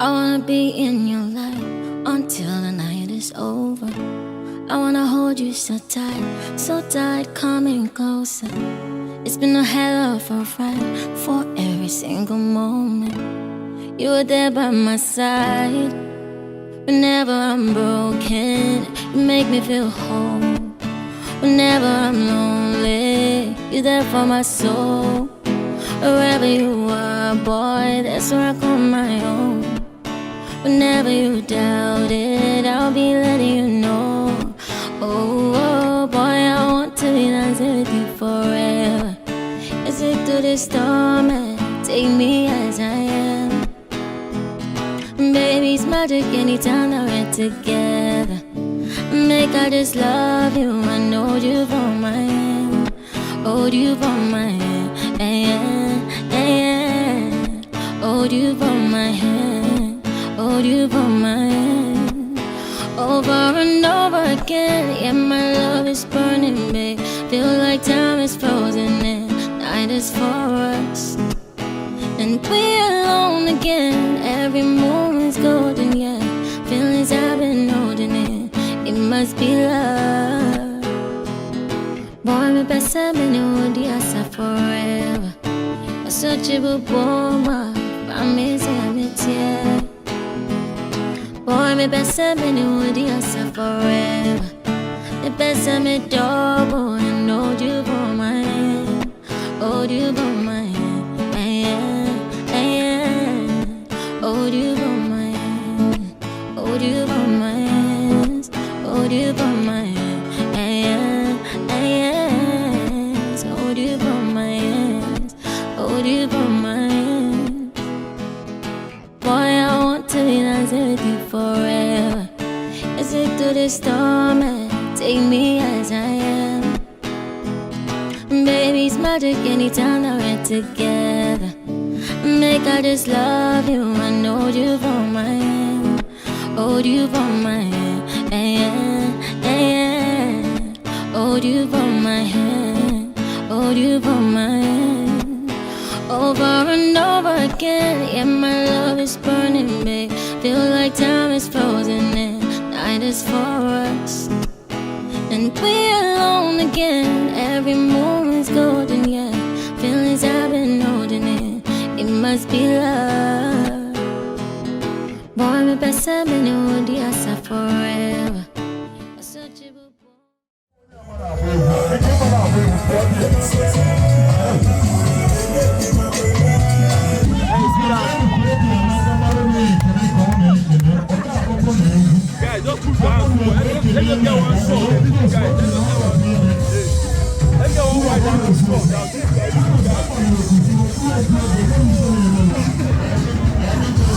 I wanna be in your life until the night is over. I wanna hold you so tight, coming closer. It's been a hell of a ride for every single moment. You were there by my side. Whenever I'm broken, you make me feel whole. Whenever I'm lonely, you're there for my soul. Wherever you are, boy, that's where I call my own. Whenever you doubt it, I'll be letting you know. Oh, oh, boy, I want to be dancing with you forever. Let's take through the storm and take me as I am. Baby, it's magic anytime that we're together. Make I just love you and hold you for my hand. Hold you for my hand, and hold you for my hand. Hold you for my hand. Over and over again, yeah, my love is burning, babe. Feel like time is frozen and night is for us. And we're alone again, every moment's golden, yeah. Feelings I've been holding in, it must be love. Boy, me best I'm in the forever. I search it for woman, I'm missing it, yeah. Boy, me best I'm in the forever. The best I'm in double and hold you for my hand. Hold you for my hand. Hold you for my hand, hold you for my hands, hold you for my hands, hold you for my hands, hold you for my hands. Boy, I want to be dancing with you forever. Let's take through the storm and take me as I am. Baby, it's magic anytime that we're together. Make I just love you and hold you for my hand. Hold you for my hand, hold you for my hand. Hold you for my hand. Over and over again, yeah, my love is burning, babe. Feel like time is frozen and night is for us. And we're alone again, every moment's golden, yeah. Feelings I've been holding in, it must be love. Boy, me best I'm in the asa forever. I search it for guys, just push down. Let's get one shot.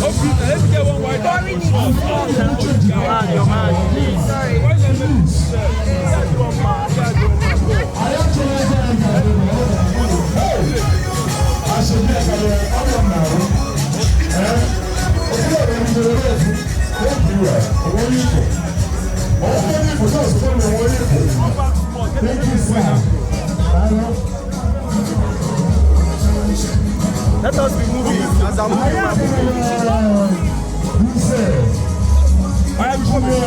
Guys, let's get one wide down the shot. Let's get one wide down the shot. Your man, please. Sorry. Why not make it? That's one man. That's one man. I should be let us be moving as I'm moving. I am coming.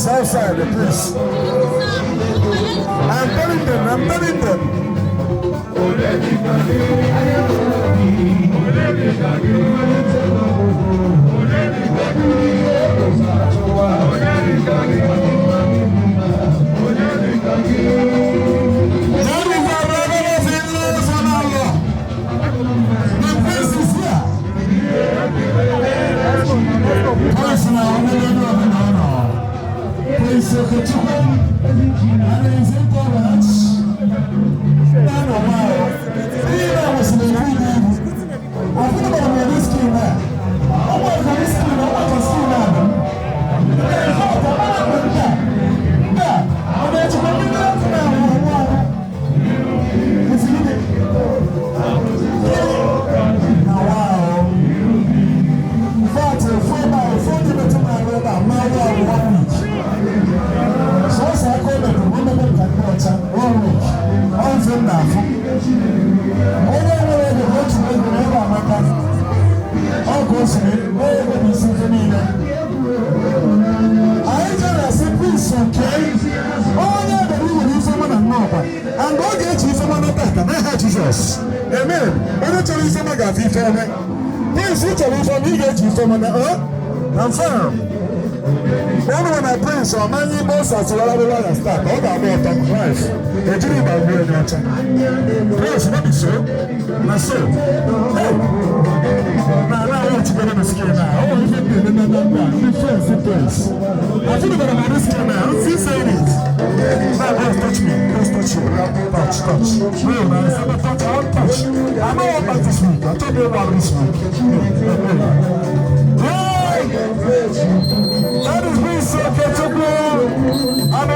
Outside, please. I'm telling them. Jesus. Amen. When you tell you something about it, please you tell you from you get you from an I'm firm. When I pray, so many boss as well as start. All that about them Christ. They didn't about me in your time. Praise not be so. Not so. Now I want to go to the skin now. I want to get the difference. I feel about my skin now. I'm still saying it. Now don't touch me. Don't touch you. Touch. Real nice. I'm not touch. I'll touch. I know about this week. I told you about this week. That is me so catchable. And